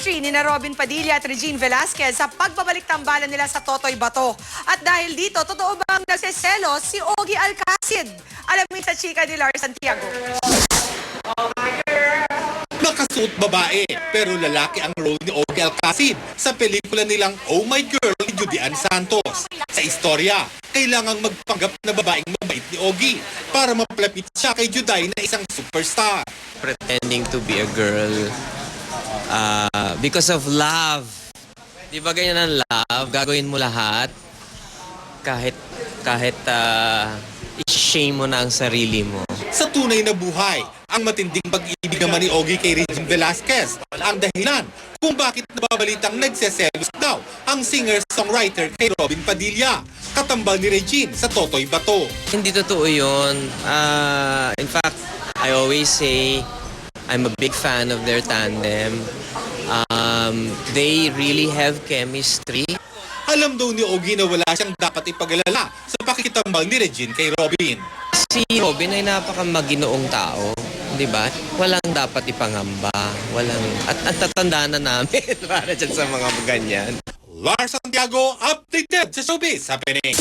chemistry ni na Robin Padilla at Regine Velasquez sa pagbabalik tambalan nila sa Totoy Bato. At dahil dito, totoo bang nagseselos si Ogie Alcacid? Alamin sa chika ni Lars Santiago. Nakasuot babae, pero lalaki ang role ni Ogie Alcacid sa pelikula nilang Oh My Girl ni Judian Santos. Sa istorya, kailangang magpanggap na babaeng mabait ni Ogie para maplapit siya kay Juday na isang superstar. Pretending to be a girl because of love. Di ba ganyan ang love? Gagawin mo lahat kahit i-shame mo na ang sarili mo. Sa tunay na buhay, ang matinding pag-ibig naman ni Ogie kay Regine Velasquez ang dahilan kung bakit nababalitang nagseselos daw ang singer-songwriter kay Robin Padilla, katambal ni Regine sa Totoy Bato. Hindi totoo yun. In fact, I always say I'm a big fan of their tandem. They really have chemistry. Alam daw ni Ogie na wala siyang dapat ipag-alala sa pakikitambal ni Regine kay Robin. Si Robin ay napakamaginoong tao, di ba? Walang dapat ipangamba. At tatandaan na namin para dyan sa mga ganyan. Lars Santiago, updated sa showbiz happening.